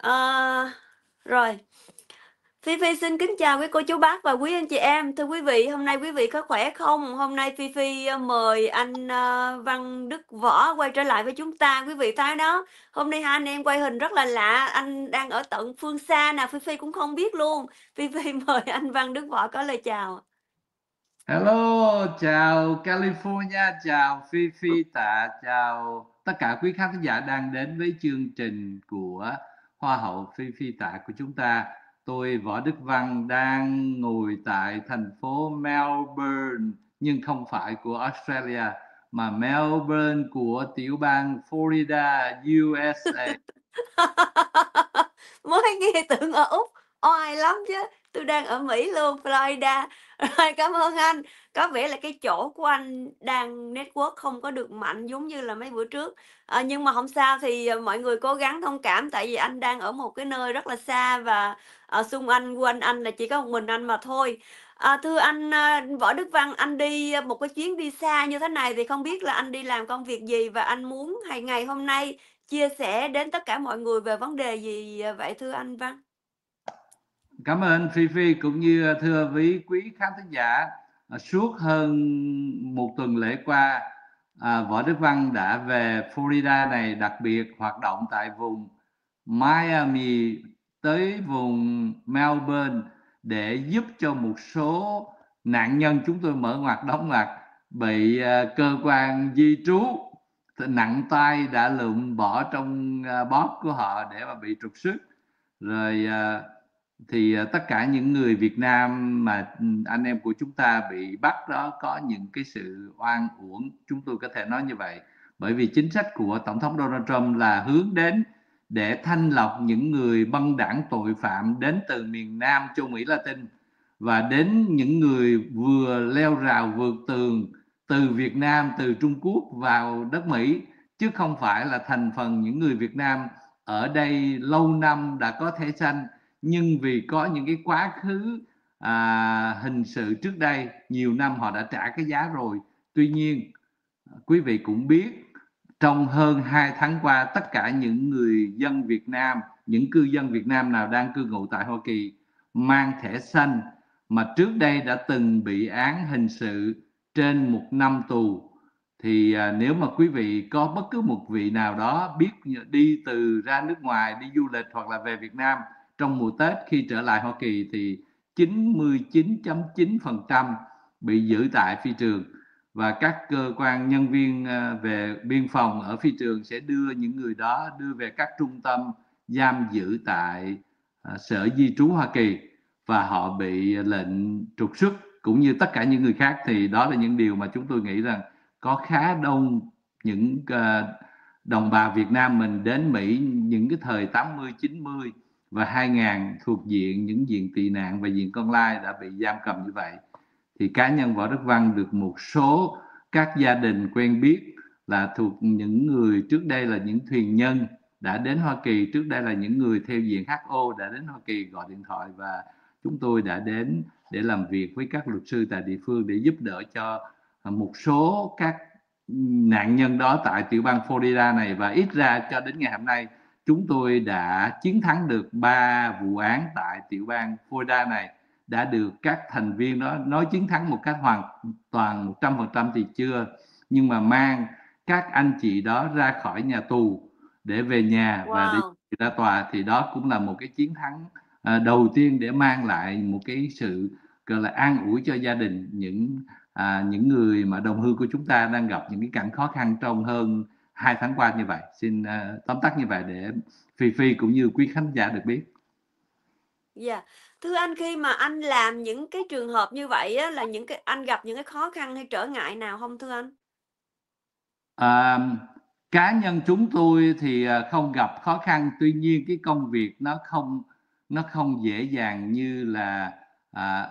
Ờ, rồi, Phi Phi xin kính chào quý cô chú bác và quý anh chị em. Thưa quý vị, hôm nay quý vị có khỏe không? Hôm nay Phi Phi mời anh Văn Đức Võ quay trở lại với chúng ta. Quý vị thấy đó, hôm nay hai anh em quay hình rất là lạ. Anh đang ở tận phương xa nào Phi Phi cũng không biết luôn. Phi Phi mời anh Văn Đức Võ có lời chào. Hello, chào California, chào Phi Phi Tạ, chào tất cả quý khán giả đang đến với chương trình của Hoa hậu Phi Phi Tạ của chúng ta. Tôi Võ Đức Văn đang ngồi tại thành phố Melbourne, nhưng không phải của Australia, mà Melbourne của tiểu bang Florida, USA. Mới nghe tưởng ở Úc, oai lắm chứ. Tôi đang ở Mỹ luôn, Florida. Rồi, cảm ơn anh. Có vẻ là cái chỗ của anh đang network không có được mạnh giống như là mấy bữa trước. Nhưng mà không sao thì mọi người cố gắng thông cảm tại vì anh đang ở một cái nơi rất là xa và xung quanh anh là chỉ có một mình anh mà thôi. Thưa anh Võ Đức Văn, anh đi một cái chuyến đi xa như thế này thì không biết là anh đi làm công việc gì và anh muốn ngày hôm nay chia sẻ đến tất cả mọi người về vấn đề gì vậy thưa anh Văn? Cảm ơn Phi Phi cũng như thưa quý khán thính giả. Suốt hơn một tuần lễ qua, Võ Đức Văn đã về Florida này, đặc biệt hoạt động tại vùng Miami tới vùng Melbourne để giúp cho một số nạn nhân, chúng tôi mở ngoặc đóng ngoặc, bị cơ quan di trú nặng tay đã lượm bỏ trong bóp của họ để mà bị trục xuất. Rồi thì tất cả những người Việt Nam mà anh em của chúng ta bị bắt đó có những cái sự oan uổng, chúng tôi có thể nói như vậy, bởi vì chính sách của Tổng thống Donald Trump là hướng đến để thanh lọc những người băng đảng tội phạm đến từ miền Nam châu Mỹ Latin và đến những người vừa leo rào vượt tường từ Việt Nam, từ Trung Quốc vào đất Mỹ, chứ không phải là thành phần những người Việt Nam ở đây lâu năm đã có thẻ xanh, nhưng vì có những cái quá khứ hình sự trước đây nhiều năm họ đã trả cái giá rồi. Tuy nhiên quý vị cũng biết, trong hơn 2 tháng qua, tất cả những người dân Việt Nam, những cư dân Việt Nam nào đang cư ngụ tại Hoa Kỳ mang thẻ xanh mà trước đây đã từng bị án hình sự trên 1 năm tù, thì nếu mà quý vị có bất cứ một vị nào đó biết đi từ ra nước ngoài đi du lịch hoặc là về Việt Nam trong mùa Tết khi trở lại Hoa Kỳ thì 99.9% bị giữ tại phi trường, và các cơ quan nhân viên về biên phòng ở phi trường sẽ đưa những người đó đưa về các trung tâm giam giữ tại Sở Di trú Hoa Kỳ và họ bị lệnh trục xuất cũng như tất cả những người khác. Thì đó là những điều mà chúng tôi nghĩ rằng có khá đông những đồng bào Việt Nam mình đến Mỹ những cái thời 80, 90 và 2000 thuộc diện những diện tị nạn và diện con lai đã bị giam cầm như vậy. Thì cá nhân Võ Đức Văn được một số các gia đình quen biết là thuộc những người trước đây là những thuyền nhân đã đến Hoa Kỳ, trước đây là những người theo diện HO đã đến Hoa Kỳ gọi điện thoại, và chúng tôi đã đến để làm việc với các luật sư tại địa phương để giúp đỡ cho một số các nạn nhân đó tại tiểu bang Florida này. Và ít ra cho đến ngày hôm nay chúng tôi đã chiến thắng được 3 vụ án tại tiểu bang Florida này, đã được các thành viên đó nói chiến thắng một cách hoàn toàn 100% thì chưa, nhưng mà mang các anh chị đó ra khỏi nhà tù để về nhà và để Wow. ra tòa, thì đó cũng là một cái chiến thắng đầu tiên để mang lại một cái sự gọi là an ủi cho gia đình những người mà đồng hương của chúng ta đang gặp những cái cảnh khó khăn trong hơn 2 tháng qua như vậy. Xin tóm tắt như vậy để Phi Phi cũng như quý khán giả được biết. Dạ. Thưa anh, khi mà anh làm những cái trường hợp như vậy á, là những cái anh gặp những cái khó khăn hay trở ngại nào không thưa anh? À, cá nhân chúng tôi thì không gặp khó khăn, tuy nhiên cái công việc nó không dễ dàng như là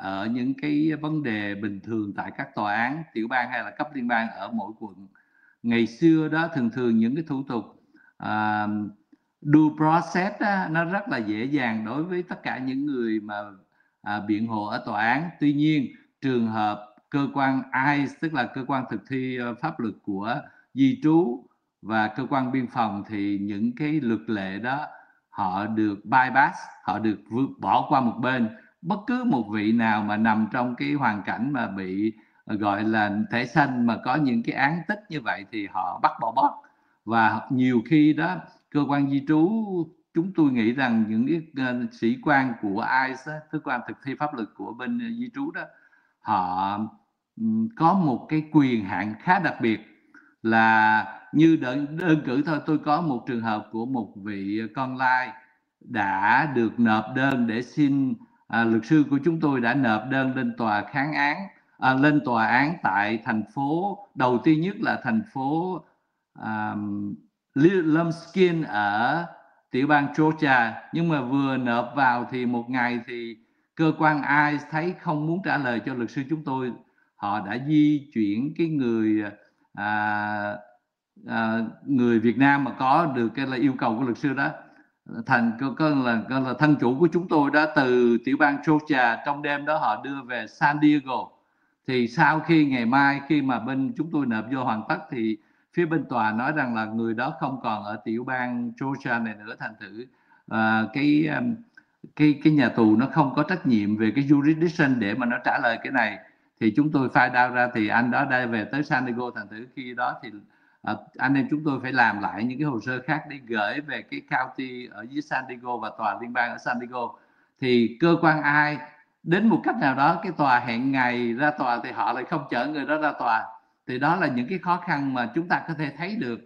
ở những cái vấn đề bình thường tại các tòa án tiểu bang hay là cấp liên bang ở mỗi quận. Ngày xưa đó thường thường những cái thủ tục à, due process á, nó rất là dễ dàng đối với tất cả những người mà biện hộ ở tòa án. Tuy nhiên trường hợp cơ quan ICE, tức là cơ quan thực thi pháp luật của di trú và cơ quan biên phòng, thì những cái luật lệ đó họ được bypass, họ được vượt bỏ qua một bên. Bất cứ một vị nào mà nằm trong cái hoàn cảnh mà bị gọi là thẻ xanh mà có những cái án tích như vậy thì họ bắt bỏ bớt. Và nhiều khi đó cơ quan di trú, chúng tôi nghĩ rằng những cái sĩ quan của ICE, cơ quan thực thi pháp luật của bên di trú đó, họ có một cái quyền hạn khá đặc biệt, là như đơn cử thôi, tôi có một trường hợp của một vị con lai đã được nộp đơn để xin, luật sư của chúng tôi đã nộp đơn lên tòa kháng án, lên tòa án tại thành phố đầu tiên nhất là thành phố Lumpkin ở tiểu bang Georgia, nhưng mà vừa nộp vào thì một ngày thì cơ quan ICE thấy không muốn trả lời cho luật sư chúng tôi, họ đã di chuyển cái người Việt Nam mà có được cái là yêu cầu của luật sư đó, thành là thân chủ của chúng tôi đó, từ tiểu bang Georgia. Trong đêm đó họ đưa về San Diego. Thì sau khi ngày mai khi mà bên chúng tôi nộp vô hoàn tất thì phía bên tòa nói rằng là người đó không còn ở tiểu bang Georgia này nữa, thành thử cái nhà tù nó không có trách nhiệm về cái jurisdiction để mà nó trả lời cái này. Thì chúng tôi find out ra thì anh đó đã về tới San Diego, thành thử khi đó thì anh em chúng tôi phải làm lại những cái hồ sơ khác để gửi về cái county ở dưới San Diego và tòa liên bang ở San Diego. Thì cơ quan ai đến một cách nào đó, cái tòa hẹn ngày ra tòa thì họ lại không chở người đó ra tòa. Thì đó là những cái khó khăn mà chúng ta có thể thấy được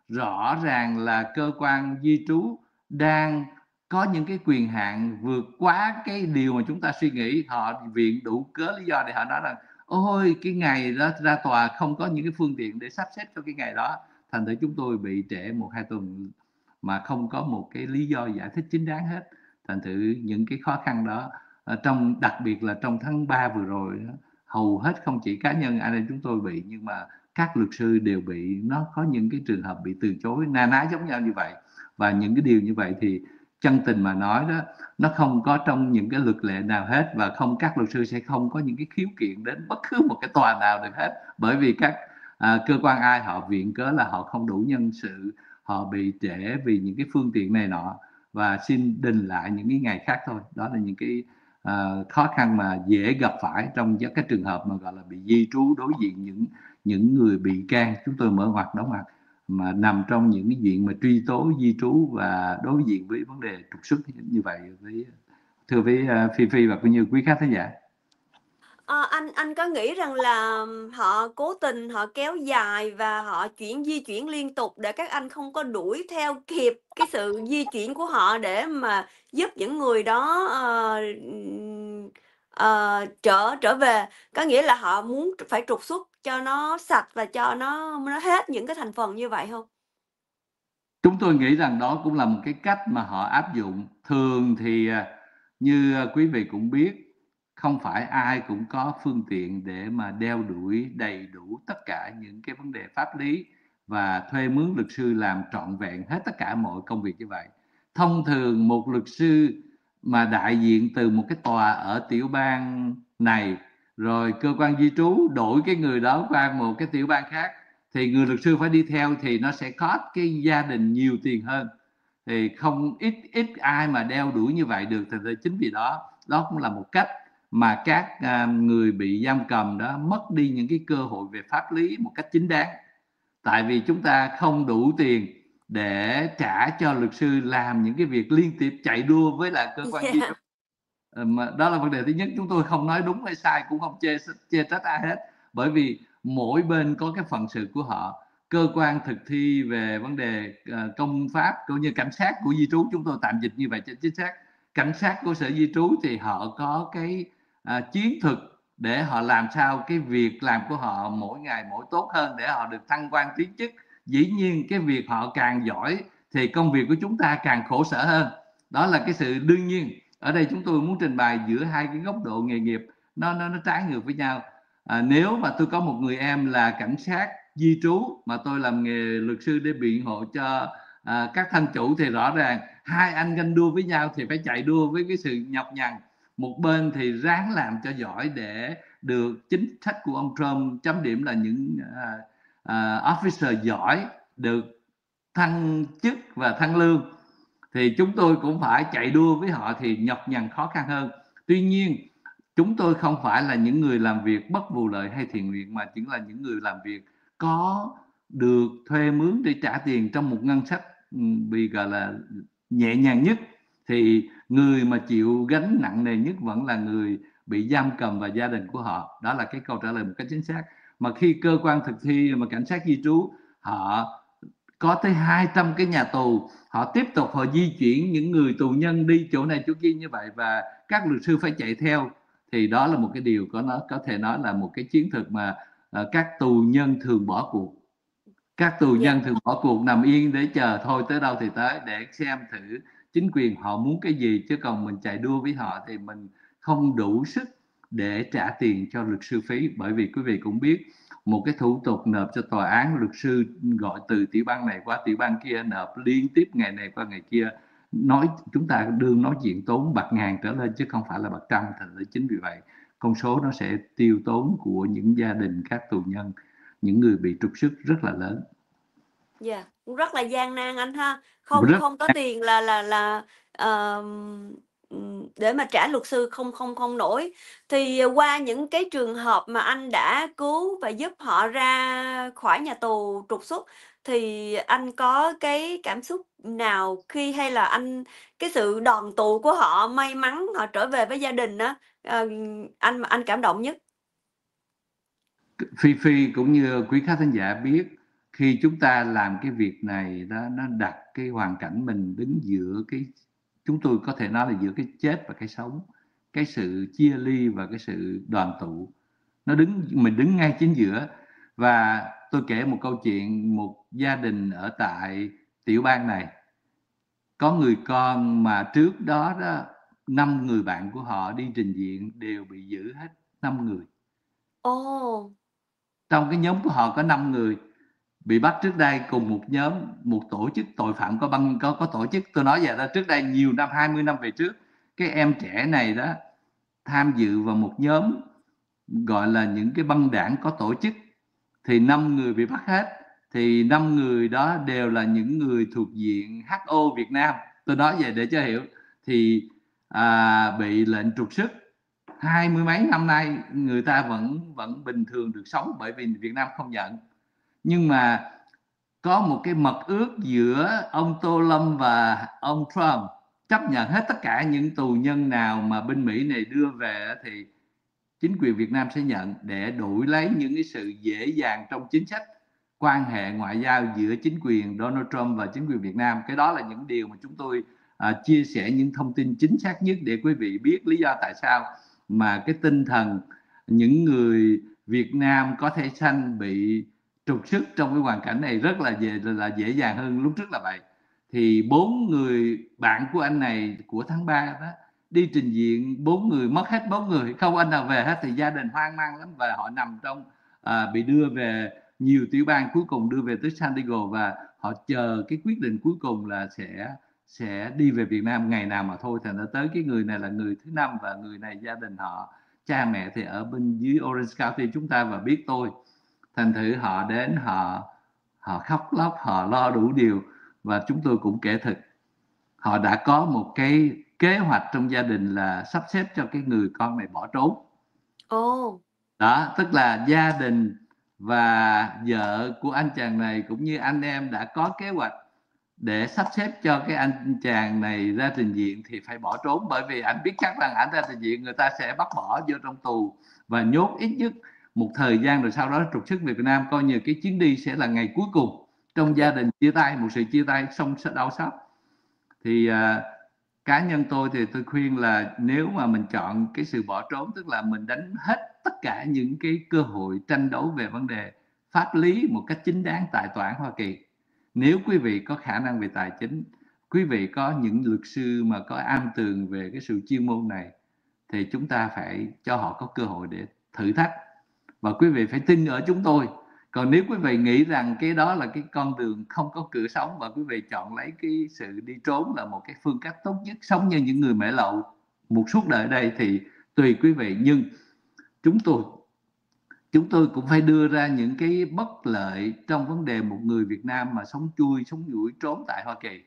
rõ ràng là cơ quan di trú đang có những cái quyền hạn vượt quá cái điều mà chúng ta suy nghĩ. Họ viện đủ cớ lý do để họ nói rằng ôi cái ngày đó ra tòa không có những cái phương tiện để sắp xếp cho cái ngày đó, thành thử chúng tôi bị trễ 1-2 tuần mà không có một cái lý do giải thích chính đáng hết. Thành thử những cái khó khăn đó đặc biệt là trong tháng 3 vừa rồi đó, hầu hết không chỉ cá nhân anh em chúng tôi bị, nhưng mà các luật sư đều bị. Nó có những cái trường hợp bị từ chối na ná giống nhau như vậy. Và những cái điều như vậy thì chân tình mà nói đó, nó không có trong những cái luật lệ nào hết, và các luật sư sẽ không có những cái khiếu kiện đến bất cứ một cái tòa nào được hết, bởi vì các cơ quan ai họ viện cớ là họ không đủ nhân sự, họ bị trễ vì những cái phương tiện này nọ, và xin đình lại những cái ngày khác thôi. Đó là những cái khó khăn mà dễ gặp phải trong các trường hợp mà gọi là bị di trú, đối diện những người bị can chúng tôi mở ngoặt đóng ngoặt mà nằm trong những cái diện mà truy tố di trú và đối diện với vấn đề trục xuất như vậy. Thưa với Phi Phi và cũng như quý khán thính giả, Anh có nghĩ rằng là họ cố tình họ kéo dài và họ di chuyển liên tục để các anh không có đuổi theo kịp cái sự di chuyển của họ để mà giúp những người đó trở về, có nghĩa là họ muốn phải trục xuất cho nó sạch và cho nó hết những cái thành phần như vậy không? chúng tôi nghĩ rằng đó cũng là một cái cách mà họ áp dụng. Thường thì như quý vị cũng biết, không phải ai cũng có phương tiện để mà đeo đuổi đầy đủ tất cả những cái vấn đề pháp lý và thuê mướn luật sư làm trọn vẹn hết tất cả mọi công việc như vậy. Thông thường một luật sư mà đại diện từ một cái tòa ở tiểu bang này, rồi cơ quan di trú đổi cái người đó qua một cái tiểu bang khác, thì người luật sư phải đi theo, thì nó sẽ cost cái gia đình nhiều tiền hơn. Thì không ít ai mà đeo đuổi như vậy được. Thì chính vì đó cũng là một cách mà các người bị giam cầm đó mất đi những cái cơ hội về pháp lý một cách chính đáng, tại vì chúng ta không đủ tiền để trả cho luật sư làm những cái việc liên tiếp chạy đua với lại cơ quan di trú. Mà đó là vấn đề thứ nhất. Chúng tôi không nói đúng hay sai, cũng không chê trách ai hết, bởi vì mỗi bên có cái phận sự của họ. Cơ quan thực thi về vấn đề công pháp cũng như cảnh sát của di trú, chúng tôi tạm dịch như vậy cho chính xác, cảnh sát của sở di trú thì họ có cái chiến thuật để họ làm sao cái việc làm của họ mỗi ngày mỗi tốt hơn để họ được thăng quan tiến chức. Dĩ nhiên cái việc họ càng giỏi thì công việc của chúng ta càng khổ sở hơn, đó là cái sự đương nhiên. Ở đây chúng tôi muốn trình bày giữa hai cái góc độ nghề nghiệp nó trái ngược với nhau. Nếu mà tôi có một người em là cảnh sát di trú mà tôi làm nghề luật sư để biện hộ cho các thân chủ, thì rõ ràng hai anh ganh đua với nhau thì phải chạy đua với cái sự nhọc nhằn. Một bên thì ráng làm cho giỏi để được chính sách của ông Trump chấm điểm là những officer giỏi được thăng chức và thăng lương, thì chúng tôi cũng phải chạy đua với họ thì nhọc nhằn khó khăn hơn. Tuy nhiên chúng tôi không phải là những người làm việc bất vụ lợi hay thiện nguyện, mà chỉ là những người làm việc có được thuê mướn để trả tiền trong một ngân sách bị gọi là nhẹ nhàng nhất. Thì người mà chịu gánh nặng nề nhất vẫn là người bị giam cầm và gia đình của họ. Đó là cái câu trả lời một cách chính xác. Mà khi cơ quan thực thi mà cảnh sát di trú họ có tới 200 cái nhà tù, họ tiếp tục họ di chuyển những người tù nhân đi chỗ này chỗ kia như vậy, và các luật sư phải chạy theo, thì đó là một cái điều có thể nói là một cái chiến thuật mà các tù nhân thường bỏ cuộc. Các tù Dạ. nhân thường bỏ cuộc, nằm yên để chờ thôi tới đâu thì tới, để xem thử chính quyền họ muốn cái gì, chứ còn mình chạy đua với họ thì mình không đủ sức để trả tiền cho luật sư phí. Bởi vì quý vị cũng biết, một cái thủ tục nộp cho tòa án, luật sư gọi từ tiểu bang này qua tiểu bang kia, nộp liên tiếp ngày này qua ngày kia, nói chúng ta đương nói chuyện tốn bạc ngàn trở lên chứ không phải là bạc trăm. Thành ra chính vì vậy con số nó sẽ tiêu tốn của những gia đình các tù nhân, những người bị trục xuất rất là lớn. Dạ, cũng rất là gian nan anh ha. Không Rất không có tiền là, để mà trả luật sư không nổi. Thì qua những cái trường hợp mà anh đã cứu và giúp họ ra khỏi nhà tù trục xuất, thì anh có cái cảm xúc nào khi hay là cái sự đoàn tụ của họ may mắn họ trở về với gia đình á, anh cảm động nhất? Phi Phi cũng như quý khán thính giả biết, khi chúng ta làm cái việc này đó, nó đặt cái hoàn cảnh mình đứng giữa cái, chúng tôi có thể nói là giữa cái chết và cái sống, cái sự chia ly và cái sự đoàn tụ. Mình đứng ngay chính giữa. Và tôi kể một câu chuyện, một gia đình ở tại tiểu bang này có người con mà trước đó đó 5 người bạn của họ đi trình diện đều bị giữ hết 5 người. Ồ! Trong cái nhóm của họ có 5 người bị bắt trước đây cùng một nhóm, một tổ chức tội phạm có tổ chức. Tôi nói vậy đó, trước đây nhiều năm, 20 năm về trước, cái em trẻ này đó tham dự vào một nhóm gọi là những cái băng đảng có tổ chức, thì 5 người bị bắt hết. Thì 5 người đó đều là những người thuộc diện HO Việt Nam. Tôi nói vậy để cho hiểu. Thì bị lệnh trục xuất. 20 mấy năm nay người ta vẫn bình thường được sống, bởi vì Việt Nam không nhận. Nhưng mà có một cái mật ước giữa ông Tô Lâm và ông Trump, chấp nhận hết tất cả những tù nhân nào mà bên Mỹ này đưa về thì chính quyền Việt Nam sẽ nhận, để đổi lấy những cái sự dễ dàng trong chính sách quan hệ ngoại giao giữa chính quyền Donald Trump và chính quyền Việt Nam. Cái đó là những điều mà chúng tôi chia sẻ những thông tin chính xác nhất để quý vị biết lý do tại sao mà cái tinh thần những người Việt Nam có thể xanh bị trục xuất trong cái hoàn cảnh này rất là dễ dàng hơn lúc trước là vậy. Thì 4 người bạn của anh này của tháng 3 đó đi trình diện, 4 người mất hết 4 người, không anh nào về hết, thì gia đình hoang mang lắm, và họ nằm trong bị đưa về nhiều tiểu bang, cuối cùng đưa về tới San Diego, và họ chờ cái quyết định cuối cùng là sẽ đi về Việt Nam ngày nào mà thôi. Thành ra tới cái người này là người thứ 5, và người này gia đình họ, cha mẹ thì ở bên dưới Orange County chúng ta và biết tôi. Thành thử họ đến, họ khóc lóc, họ lo đủ điều, và chúng tôi cũng kể thật, họ đã có một cái kế hoạch trong gia đình là sắp xếp cho cái người con này bỏ trốn. Ồ! Đó, tức là gia đình và vợ của anh chàng này cũng như anh em đã có kế hoạch để sắp xếp cho cái anh chàng này ra trình diện thì phải bỏ trốn, bởi vì anh biết chắc rằng anh ra trình diện người ta sẽ bắt bỏ vô trong tù và nhốt ít nhất một thời gian, rồi sau đó trục xuất về Việt Nam, coi như cái chuyến đi sẽ là ngày cuối cùng trong Dạ. gia đình chia tay, một sự chia tay xong đau xót. Thì cá nhân tôi thì tôi khuyên là nếu mà mình chọn cái sự bỏ trốn, tức là mình đánh hết tất cả những cái cơ hội tranh đấu về vấn đề pháp lý một cách chính đáng tại tòa án Hoa Kỳ. Nếu quý vị có khả năng về tài chính, quý vị có những luật sư mà có am tường về cái sự chuyên môn này, thì chúng ta phải cho họ có cơ hội để thử thách, và quý vị phải tin ở chúng tôi. Còn nếu quý vị nghĩ rằng cái đó là cái con đường không có cửa sống, và quý vị chọn lấy cái sự đi trốn là một cái phương cách tốt nhất, sống như những người mẹ lậu một suốt đời ở đây, thì tùy quý vị. Nhưng chúng tôi cũng phải đưa ra những cái bất lợi trong vấn đề một người Việt Nam mà sống chui sống nhủi trốn tại Hoa Kỳ.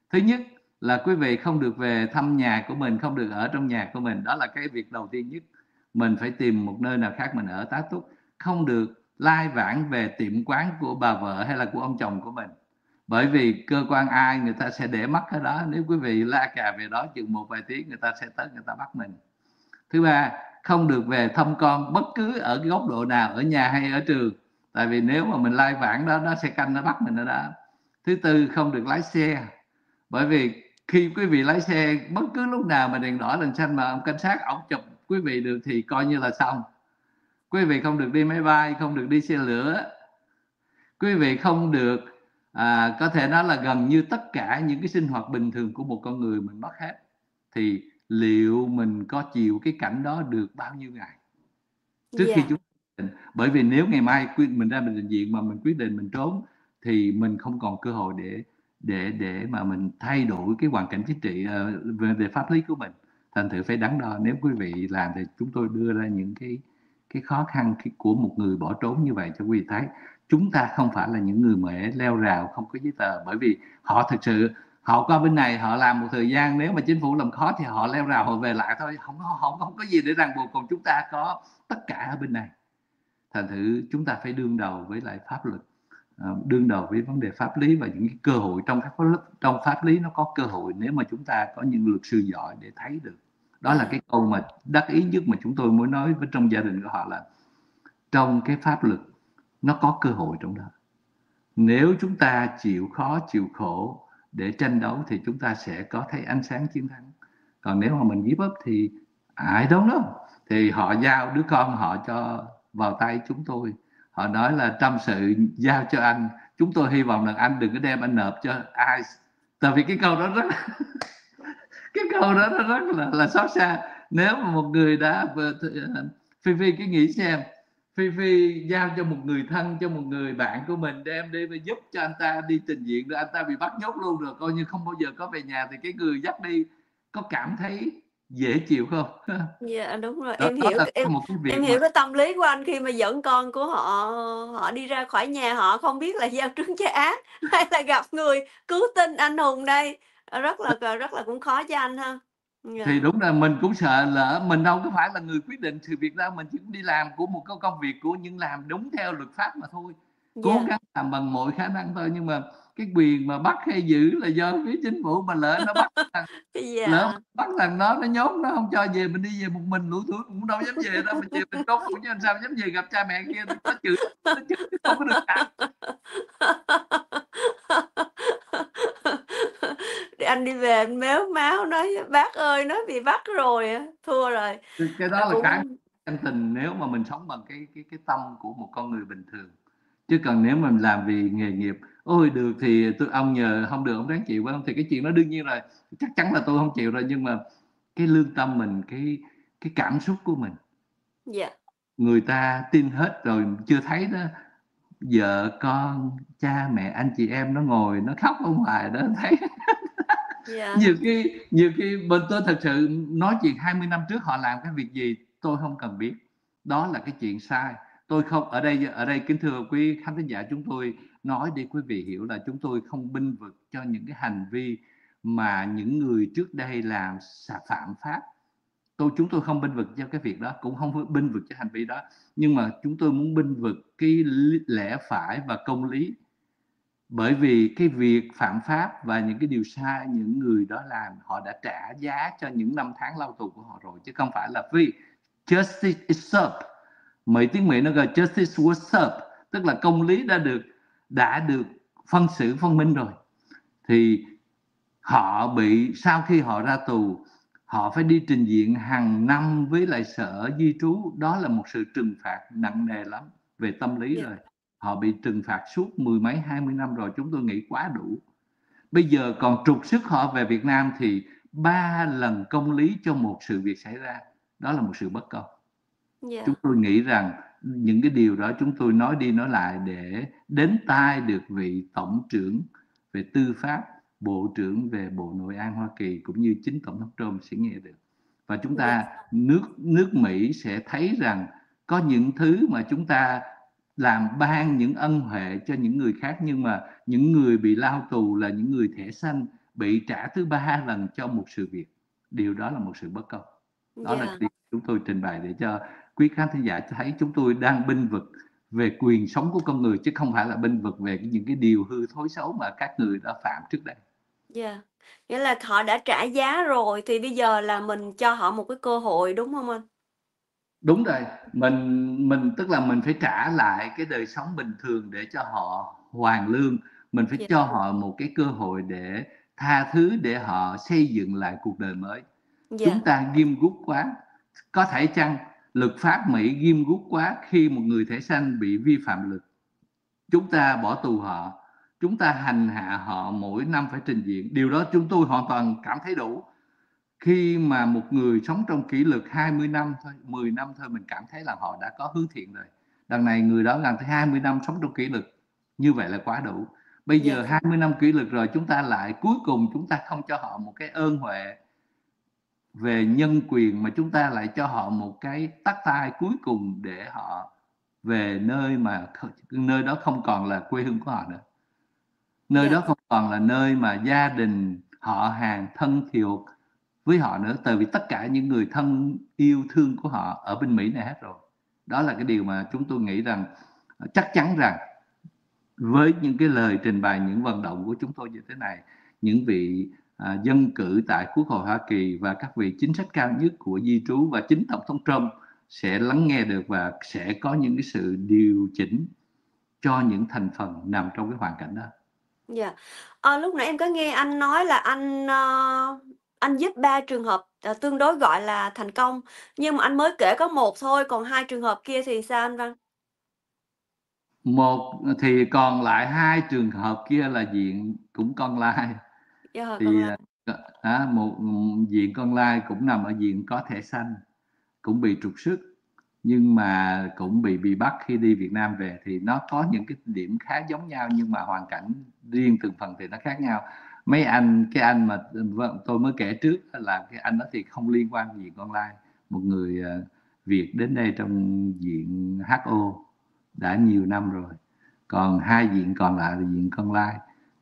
Thứ nhất là quý vị không được về thăm nhà của mình, không được ở trong nhà của mình. Đó là cái việc đầu tiên nhất. Mình phải tìm một nơi nào khác mình ở tá túc. Không được lai vãng về tiệm quán của bà vợ hay là của ông chồng của mình. Bởi vì cơ quan ai người ta sẽ để mắt ở đó. Nếu quý vị la cà về đó chừng một vài tiếng, người ta sẽ tới người ta bắt mình. Thứ ba, không được về thăm con bất cứ ở cái góc độ nào, ở nhà hay ở trường. Tại vì nếu mà mình lai vãng đó, nó sẽ canh nó bắt mình ở đó. Thứ tư, không được lái xe. Bởi vì khi quý vị lái xe bất cứ lúc nào mà đèn đỏ đèn xanh mà ông cảnh sát ổng chụp quý vị được thì coi như là xong. Quý vị không được đi máy bay, không được đi xe lửa. Quý vị không được có thể nói là gần như tất cả những cái sinh hoạt bình thường của một con người mình mất hết. Thì liệu mình có chịu cái cảnh đó được bao nhiêu ngày trước khi chúng định? Bởi vì nếu ngày mai mình ra bệnh viện mà mình quyết định mình trốn thì mình không còn cơ hội để mà mình thay đổi cái hoàn cảnh chính trị về pháp lý của mình. Thành thử phải đắn đo. Nếu quý vị làm thì chúng tôi đưa ra những cái khó khăn của một người bỏ trốn như vậy cho quý vị thấy. Chúng ta không phải là những người mẹ leo rào không có giấy tờ, bởi vì họ thực sự họ qua bên này họ làm một thời gian, nếu mà chính phủ làm khó thì họ leo rào họ về lại thôi, không có gì để ràng buộc. Còn chúng ta có tất cả ở bên này. Thành thử chúng ta phải đương đầu với lại pháp luật, đương đầu với vấn đề pháp lý và những cái cơ hội trong pháp lý. Nó có cơ hội nếu mà chúng ta có những luật sư giỏi để thấy được. Đó là cái câu mà đắc ý nhất mà chúng tôi muốn nói với trong gia đình của họ, là trong cái pháp luật nó có cơ hội trong đó. Nếu chúng ta chịu khó chịu khổ để tranh đấu thì chúng ta sẽ có thấy ánh sáng chiến thắng. Còn nếu mà mình give up thì ai đâu đó thì họ giao đứa con họ cho vào tay chúng tôi. Họ nói là trăm sự giao cho anh, chúng tôi hy vọng rằng anh đừng có đem anh nộp cho ai. Tại vì cái câu đó rất cái câu đó nó rất là xót xa. Nếu mà một người đã Phi cứ nghĩ xem, Phi giao cho một người thân, cho một người bạn của mình đem đi và giúp cho anh ta đi trình diện, rồi anh ta bị bắt nhốt luôn, rồi coi như không bao giờ có về nhà, thì cái người dắt đi có cảm thấy dễ chịu không? Dạ đúng rồi, Đó, em đó hiểu là em một cái em việc mà hiểu cái tâm lý của anh khi mà dẫn con của họ họ đi ra khỏi nhà, họ không biết là giao trứng cho ác hay là gặp người cứu tinh anh hùng đây, rất là cũng khó cho anh ha. thì Dạ, đúng là mình cũng sợ lỡ mình đâu có phải là người quyết định sự việc đâu, mình chỉ đi làm của một cái công việc của những làm đúng theo luật pháp mà thôi, cố dạ, gắng làm bằng mọi khả năng thôi. Nhưng mà cái quyền mà bắt hay giữ là do phía chính phủ, mà lỡ nó bắt thằng lỡ dạ. bắt thằng nó nhốt nó không cho về, mình đi về một mình lủi thủi cũng đâu dám về đâu, mình về mình trốn cũng chứ làm sao dám về gặp cha mẹ kia, nó chửi không có được làm. Để anh đi về anh mếu máo nói: "Bác ơi, nó bị bắt rồi á." Thua rồi. Cái đó là cái Cũng chân tình nếu mà mình sống bằng cái tâm của một con người bình thường. Chứ còn nếu mình làm vì nghề nghiệp, ôi được thì ông nhờ, không được ông ráng chịu, phải không? Thì cái chuyện đó đương nhiên là chắc chắn là tôi không chịu rồi. Nhưng mà cái lương tâm mình, cái cảm xúc của mình, dạ, người ta tin hết rồi chưa thấy đó, vợ con cha mẹ anh chị em nó ngồi nó khóc ở ngoài đó thấy. dạ, Nhiều khi bên tôi thật sự nói chuyện 20 năm trước họ làm cái việc gì tôi không cần biết, đó là cái chuyện sai. Tôi không ở đây kính thưa quý khán thính giả, chúng tôi nói để quý vị hiểu là chúng tôi không bênh vực cho những cái hành vi mà những người trước đây làm phạm pháp. Chúng tôi không bênh vực cho cái việc đó, cũng không bênh vực cho hành vi đó, nhưng mà chúng tôi muốn bênh vực cái lẽ phải và công lý. Bởi vì cái việc phạm pháp và những cái điều sai những người đó làm, họ đã trả giá cho những năm tháng lao tù của họ rồi, chứ không phải là free. Justice is served. Mấy tiếng Mỹ nó gọi justice was served, tức là công lý đã được phân xử phân minh rồi. Thì họ sau khi họ ra tù, họ phải đi trình diện hàng năm với lại sở di trú. Đó là một sự trừng phạt nặng nề lắm về tâm lý dạ, rồi. Họ bị trừng phạt suốt 10 mấy 20 năm rồi, chúng tôi nghĩ quá đủ. Bây giờ còn trục xuất họ về Việt Nam thì 3 lần công lý cho một sự việc xảy ra. Đó là một sự bất công. Chúng dạ, tôi nghĩ rằng những cái điều đó chúng tôi nói đi nói lại để đến tai được vị tổng trưởng về tư pháp, bộ trưởng về Bộ Nội an Hoa Kỳ, cũng như chính tổng thống Trump sẽ nghe được. Và chúng dạ, ta, nước Mỹ sẽ thấy rằng có những thứ mà chúng ta làm ban những ân huệ cho những người khác, nhưng mà những người bị lao tù là những người thẻ xanh, bị trả thứ 3 lần cho một sự việc. Điều đó là một sự bất công. Đó là Dạ, điều chúng tôi trình bày để cho quý khán thính giả thấy chúng tôi đang bênh vực về quyền sống của con người, chứ không phải là bênh vực về những cái điều hư thối xấu mà các người đã phạm trước đây. dạ. Nghĩa là họ đã trả giá rồi thì bây giờ là mình cho họ một cái cơ hội, đúng không anh? Đúng rồi, mình tức là mình phải trả lại cái đời sống bình thường để cho họ hoàn lương, mình phải Dạ, cho họ một cái cơ hội để tha thứ, để họ xây dựng lại cuộc đời mới. Chúng dạ, ta nghiêm guốc quá, có thể chăng luật pháp Mỹ nghiêm guốc quá, khi một người thẻ xanh bị vi phạm luật, chúng ta bỏ tù họ, chúng ta hành hạ họ mỗi năm phải trình diện, điều đó chúng tôi hoàn toàn cảm thấy đủ. Khi mà một người sống trong kỷ luật 20 năm thôi, 10 năm thôi, mình cảm thấy là họ đã có hướng thiện rồi. Đằng này người đó làm tới 20 năm sống trong kỷ luật, như vậy là quá đủ. Bây dạ, giờ 20 năm kỷ luật rồi, chúng ta lại cuối cùng chúng ta không cho họ một cái ơn huệ về nhân quyền, mà chúng ta lại cho họ một cái tắt tay cuối cùng để họ về nơi mà nơi đó không còn là quê hương của họ nữa. Nơi dạ. đó không còn là nơi mà gia đình, họ hàng thân thuộc với họ nữa, tại vì tất cả những người thân yêu thương của họ ở bên Mỹ này hết rồi. Đó là cái điều mà chúng tôi nghĩ rằng chắc chắn rằng với những cái lời trình bày, những vận động của chúng tôi như thế này, những vị dân cử tại Quốc hội Hoa Kỳ và các vị chính sách cao nhất của di trú và chính Tổng thống Trump sẽ lắng nghe được và sẽ có những cái sự điều chỉnh cho những thành phần nằm trong cái hoàn cảnh đó. Dạ. Lúc nãy em có nghe anh nói là anh giúp 3 trường hợp, tương đối, gọi là, thành công, nhưng mà anh mới kể có một thôi, còn 2 trường hợp kia thì sao anh Văn? Một thì còn lại 2 trường hợp kia là diện cũng con lai. Dạ, còn Thì lại một diện con lai cũng nằm ở diện có thẻ xanh, cũng bị trục xuất, nhưng mà cũng bị bắt khi đi Việt Nam về. Thì nó có những cái điểm khá giống nhau, nhưng mà hoàn cảnh riêng từng phần thì nó khác nhau. Cái anh mà tôi mới kể trước là cái anh đó thì không liên quan diện con lai, một người Việt đến đây trong diện HO đã nhiều năm rồi. Còn 2 diện còn lại là diện con lai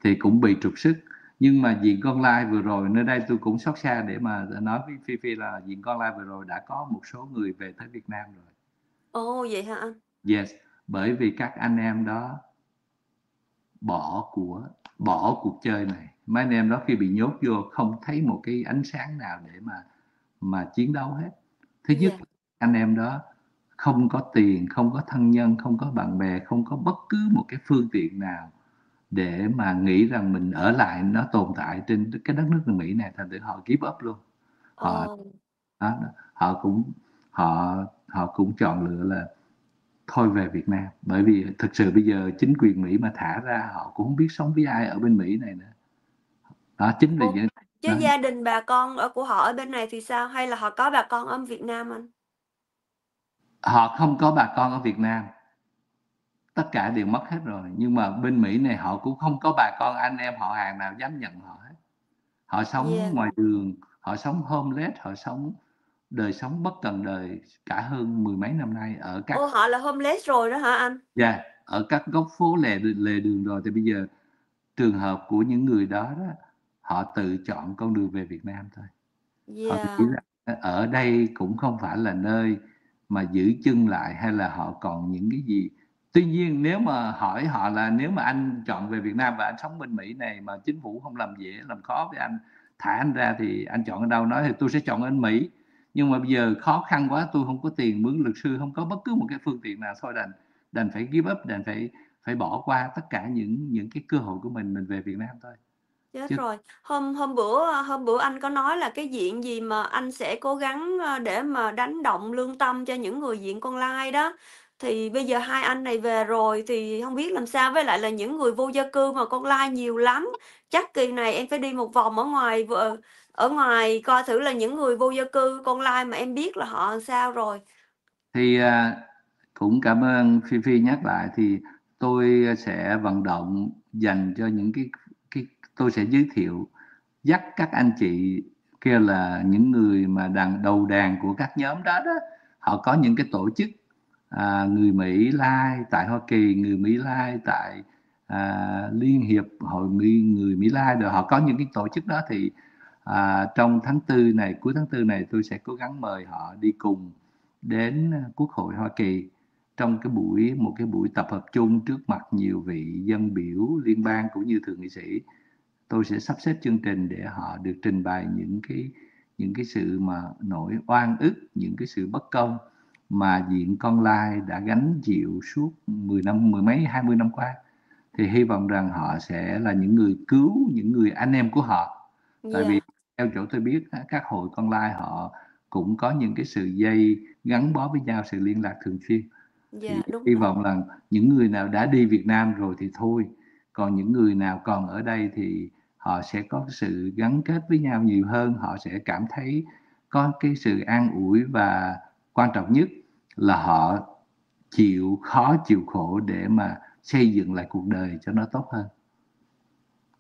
thì cũng bị trục xuất. Nhưng mà diện con lai vừa rồi, nơi đây tôi cũng xót xa để mà nói với Phi Phi là diện con lai vừa rồi đã có một số người về tới Việt Nam rồi. ồ, vậy hả anh? Yes, bởi vì các anh em đó bỏ cuộc chơi này. Mấy anh em đó khi bị nhốt vô không thấy một cái ánh sáng nào để mà chiến đấu hết. Thứ nhất, Dạ, anh em đó không có tiền, không có thân nhân, không có bạn bè, không có bất cứ một cái phương tiện nào để mà nghĩ rằng mình ở lại, nó tồn tại trên cái đất nước Mỹ này, thành thử họ give up luôn. Họ ồ, đó, họ cũng họ họ cũng chọn lựa là thôi về Việt Nam, bởi vì thực sự bây giờ chính quyền Mỹ mà thả ra họ cũng không biết sống với ai ở bên Mỹ này nữa. Đó chính vì ồ, những chứ đó, gia đình bà con của họ ở bên này thì sao? Hay là họ có bà con ở Việt Nam anh? họ không có bà con ở Việt Nam, tất cả đều mất hết rồi, nhưng mà bên Mỹ này họ cũng không có bà con anh em họ hàng nào dám nhận họ hết. Họ sống Yeah. ngoài đường, họ sống homeless, họ sống đời sống bất cần đời cả hơn mười mấy năm nay ở các Ô, họ là homeless rồi đó hả anh? ở các góc phố lề đường rồi. Thì bây giờ trường hợp của những người đó đó, họ tự chọn con đường về Việt Nam thôi. Họ nghĩ Yeah. là ở đây cũng không phải là nơi mà giữ chân lại, hay là họ còn những cái gì. Tuy nhiên nếu mà hỏi họ là nếu mà anh chọn về Việt Nam và anh sống bên Mỹ này mà chính phủ không làm dễ làm khó với anh, thả anh ra, thì anh chọn ở đâu? Nói thì tôi sẽ chọn ở Mỹ, nhưng mà bây giờ khó khăn quá, tôi không có tiền mướn luật sư, không có bất cứ một cái phương tiện nào, thôi đành đành phải give up, đành phải phải bỏ qua tất cả những cái cơ hội của mình về Việt Nam thôi. Chết Chứ rồi. Hôm bữa anh có nói là cái diện gì mà anh sẽ cố gắng, để mà đánh động lương tâm cho những người diện con lai đó. Thì bây giờ hai anh này về rồi thì không biết làm sao, với lại là những người vô gia cư mà con lai nhiều lắm. Chắc kỳ này em phải đi một vòng ở ngoài coi thử là những người vô gia cư con lai mà em biết là họ làm sao rồi. thì cũng cảm ơn Phi Phi nhắc lại. Thì tôi sẽ vận động dành cho những cái tôi sẽ giới thiệu, dắt các anh chị kia là những người mà đầu đàn của các nhóm đó đó. Họ có những cái tổ chức người Mỹ Lai tại Hoa Kỳ, người Mỹ Lai tại Liên hiệp hội người Mỹ Lai rồi, họ có những cái tổ chức đó. Thì trong tháng tư này, cuối tháng tư này, tôi sẽ cố gắng mời họ đi cùng đến Quốc hội Hoa Kỳ trong một cái buổi tập hợp chung trước mặt nhiều vị dân biểu liên bang cũng như thượng nghị sĩ. Tôi sẽ sắp xếp chương trình để họ được trình bày những cái sự mà nỗi oan ức, những cái sự bất công mà diện con lai đã gánh chịu suốt 10 năm, mười mấy 20 năm qua. Thì hy vọng rằng họ sẽ là những người cứu những người anh em của họ. Tại vì Dạ, theo chỗ tôi biết các hội con lai họ cũng có những cái sự dây gắn bó với nhau, sự liên lạc thường xuyên. Thì dạ, đúng hy rồi. vọng là những người nào đã đi Việt Nam rồi thì thôi, còn những người nào còn ở đây thì họ sẽ có sự gắn kết với nhau nhiều hơn, họ sẽ cảm thấy có cái sự an ủi, và quan trọng nhất là họ chịu khó chịu khổ để mà xây dựng lại cuộc đời cho nó tốt hơn.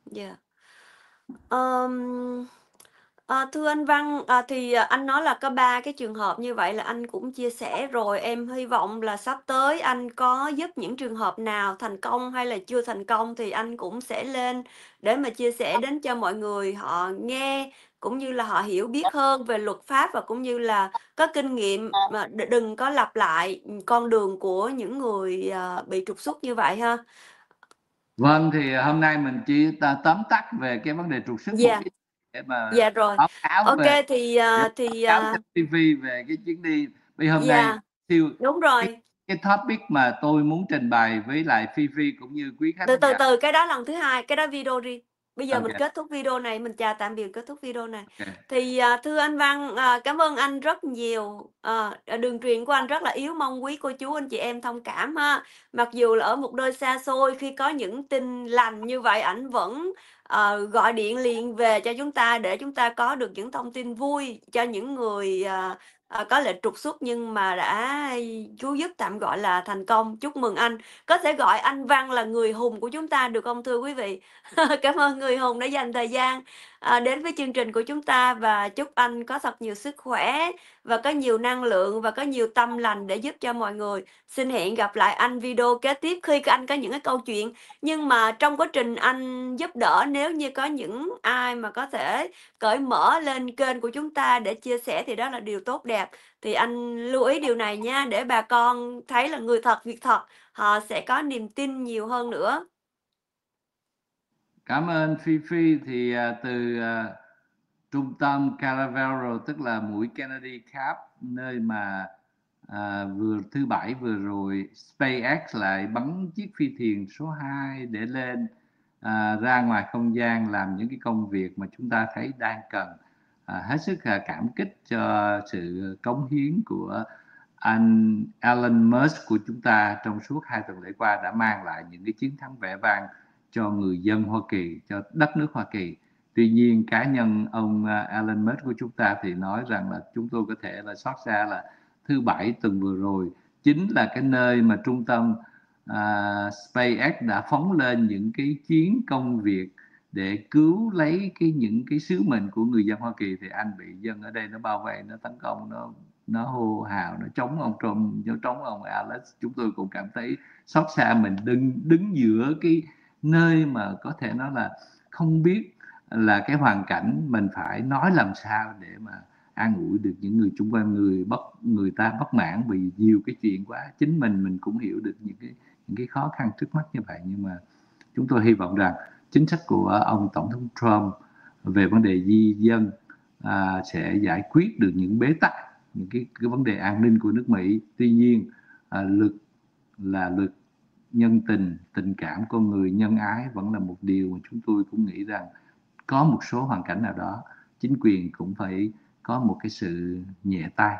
Dạ. Ờm, thưa anh Văn, thì, anh nói là có 3 cái trường hợp như vậy là anh cũng chia sẻ rồi. Em hy vọng là sắp tới anh có giúp những trường hợp nào thành công hay là chưa thành công thì anh cũng sẽ lên để mà chia sẻ đến cho mọi người họ nghe, cũng như là họ hiểu biết hơn về luật pháp và cũng như là có kinh nghiệm mà đừng có lặp lại, con đường của những người, bị trục xuất như vậy ha. Vâng, thì hôm nay mình chỉ tóm tắt về cái vấn đề trục xuất một Dạ, ít để mà dạ rồi. báo cáo OK, về thì, để báo thì, cáo cho TV về cái chuyến đi. Vì hôm nay dạ, siêu đúng cái, rồi. cái topic mà tôi muốn trình bày với lại Phi cũng như quý khán Từ thính từ giả. từ, cái đó lần thứ hai, cái đó video riêng. Bây giờ mình Ok, kết thúc video này, mình chào tạm biệt, kết thúc video này. ok. Thì, thưa anh Văn, cảm ơn anh rất nhiều. Đường truyền của anh rất là yếu, mong quý cô chú anh chị em thông cảm ha. Mặc dù là ở một nơi xa xôi, khi có những tin lành như vậy, ảnh vẫn gọi điện liền về cho chúng ta để chúng ta có được những thông tin vui cho những người có lệnh trục xuất nhưng mà đã cứu giúp tạm gọi là thành công. Chúc mừng anh. Có thể gọi anh Văn là người hùng của chúng ta được không thưa quý vị? Cảm ơn người hùng đã dành thời gian đến với chương trình của chúng ta và chúc anh có thật nhiều sức khỏe và có nhiều năng lượng và có nhiều tâm lành để giúp cho mọi người. Xin hẹn gặp lại anh video kế tiếp khi anh có những cái câu chuyện. Nhưng mà trong quá trình anh giúp đỡ, nếu như có những ai mà có thể cởi mở lên kênh của chúng ta để chia sẻ thì đó là điều tốt đẹp. Thì anh lưu ý điều này nha, để bà con thấy là người thật việc thật, họ sẽ có niềm tin nhiều hơn nữa. Cảm ơn Phi. Thì từ trung tâm Canaveral, tức là mũi Kennedy Cap, nơi mà vừa thứ Bảy vừa rồi SpaceX lại bắn chiếc phi thuyền số 2 để lên ra ngoài không gian làm những cái công việc mà chúng ta thấy đang cần. Hết sức cảm kích cho sự cống hiến của anh Elon Musk của chúng ta trong suốt 2 tuần lễ qua, đã mang lại những cái chiến thắng vẻ vang cho người dân Hoa Kỳ, cho đất nước Hoa Kỳ. Tuy nhiên cá nhân ông Elon Musk của chúng ta thì nói rằng là chúng tôi có thể là xót xa là thứ Bảy tuần vừa rồi chính là cái nơi mà trung tâm SpaceX đã phóng lên những cái chuyến công việc để cứu lấy những cái sứ mệnh của người dân Hoa Kỳ. Thì anh bị dân ở đây nó bao vây, nó tấn công, nó hô hào, nó chống ông Trump, nó chống ông Alex. Chúng tôi cũng cảm thấy xót xa, mình đứng giữa cái nơi mà có thể nói là không biết là cái hoàn cảnh mình phải nói làm sao để mà an ủi được những người xung quanh, người ta bất mãn vì nhiều cái chuyện quá. Chính mình cũng hiểu được những cái khó khăn trước mắt như vậy. Nhưng mà chúng tôi hy vọng rằng chính sách của ông tổng thống Trump về vấn đề di dân sẽ giải quyết được những bế tắc, những cái vấn đề an ninh của nước Mỹ. Tuy nhiên luật là luật nhân tình, tình cảm con người, nhân ái vẫn là một điều mà chúng tôi cũng nghĩ rằng có một số hoàn cảnh nào đó chính quyền cũng phải có một cái sự nhẹ tay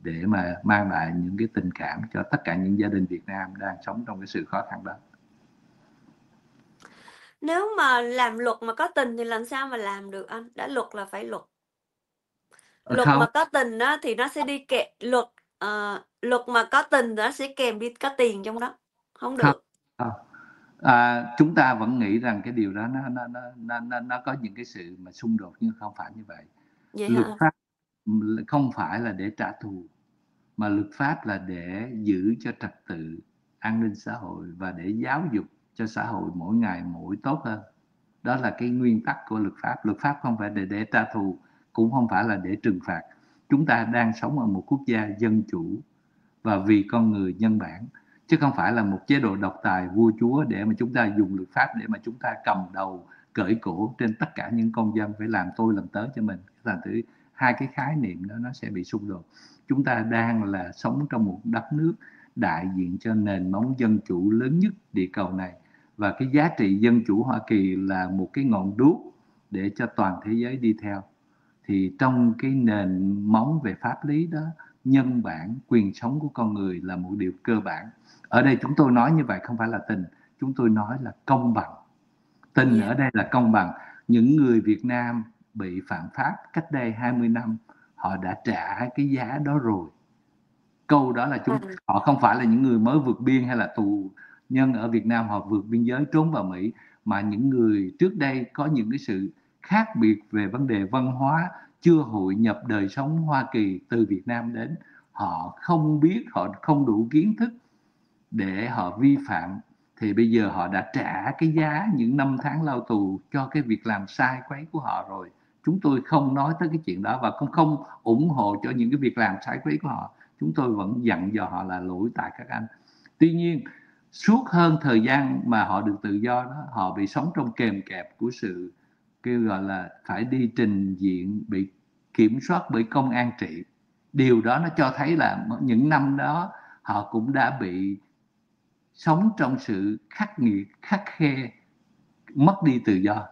để mà mang lại những cái tình cảm cho tất cả những gia đình Việt Nam đang sống trong cái sự khó khăn đó. Nếu mà làm luật mà có tình thì làm sao mà làm được anh? Đã luật là phải luật. Luật Không, mà có tình á thì nó sẽ đi kèm luật, luật mà có tình thì nó sẽ kèm đi có tiền trong đó. Không không, được. không. Chúng ta vẫn nghĩ rằng cái điều đó nó có những cái sự mà xung đột, nhưng không phải như vậy. Vậy Luật hả? pháp không phải là để trả thù, mà luật pháp là để giữ cho trật tự an ninh xã hội và để giáo dục cho xã hội mỗi ngày mỗi tốt hơn. Đó là cái nguyên tắc của luật pháp không phải để trả thù, cũng không phải là để trừng phạt. Chúng ta đang sống ở một quốc gia dân chủ và vì con người nhân bản, chứ không phải là một chế độ độc tài vua chúa để mà chúng ta dùng luật pháp để mà chúng ta cầm đầu cởi cổ trên tất cả những con dân phải làm tôi làm tớ cho mình. Thành thử hai cái khái niệm đó nó sẽ bị xung đột. Chúng ta đang là sống trong một đất nước đại diện cho nền móng dân chủ lớn nhất địa cầu này, và cái giá trị dân chủ Hoa Kỳ là một cái ngọn đuốc để cho toàn thế giới đi theo. Thì trong cái nền móng về pháp lý đó, nhân bản, quyền sống của con người là một điều cơ bản. Ở đây chúng tôi nói như vậy không phải là tình, chúng tôi nói là công bằng. Tình Yeah. ở đây là công bằng. Những người Việt Nam bị phạm pháp cách đây 20 năm, họ đã trả cái giá đó rồi. Câu đó là họ không phải là những người mới vượt biên hay là tù nhân ở Việt Nam họ vượt biên giới trốn vào Mỹ, mà những người trước đây có những cái sự khác biệt về vấn đề văn hóa, chưa hội nhập đời sống Hoa Kỳ từ Việt Nam đến, họ không biết, họ không đủ kiến thức để họ vi phạm, thì bây giờ họ đã trả cái giá những năm tháng lao tù cho cái việc làm sai quấy của họ rồi. Chúng tôi không nói tới cái chuyện đó và cũng không ủng hộ cho những cái việc làm sai quấy của họ. Chúng tôi vẫn dặn dò họ là lỗi tại các anh. Tuy nhiên, suốt hơn thời gian mà họ được tự do đó, họ bị sống trong kềm kẹp của sự kêu gọi là phải đi trình diện, bị kiểm soát bởi công an trị. Điều đó nó cho thấy là những năm đó họ cũng đã bị sống trong sự khắc nghiệt, khắc khe, mất đi tự do.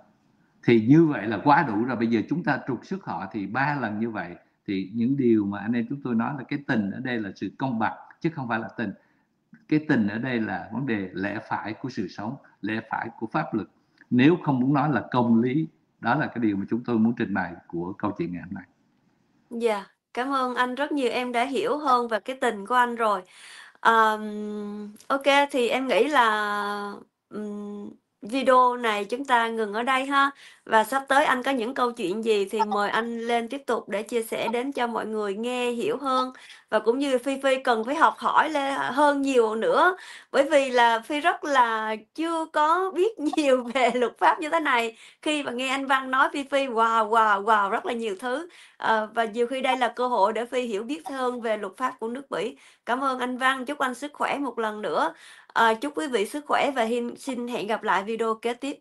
Thì như vậy là quá đủ rồi. Bây giờ chúng ta trục xuất họ thì 3 lần như vậy. Thì những điều mà anh em chúng tôi nói là cái tình ở đây là sự công bằng, chứ không phải là tình. Cái tình ở đây là vấn đề lẽ phải của sự sống, lẽ phải của pháp luật. Nếu không muốn nói là công lý, đó là cái điều mà chúng tôi muốn trình bày của câu chuyện ngày hôm nay. Dạ, cảm ơn anh rất nhiều, em đã hiểu hơn về cái tình của anh rồi. Ô thì em nghĩ là, video này chúng ta ngừng ở đây ha. Và sắp tới anh có những câu chuyện gì thì mời anh lên tiếp tục để chia sẻ đến cho mọi người nghe hiểu hơn. Và cũng như Phi Phi cần phải học hỏi lên hơn nhiều nữa, bởi vì là Phi rất là chưa có biết nhiều về luật pháp như thế này. Khi mà nghe anh Văn nói Phi Phi wow, wow, wow, rất là nhiều thứ. Và nhiều khi đây là cơ hội để Phi hiểu biết hơn về luật pháp của nước Mỹ. Cảm ơn anh Văn, chúc anh sức khỏe một lần nữa. Chúc quý vị sức khỏe và xin hẹn gặp lại video kế tiếp.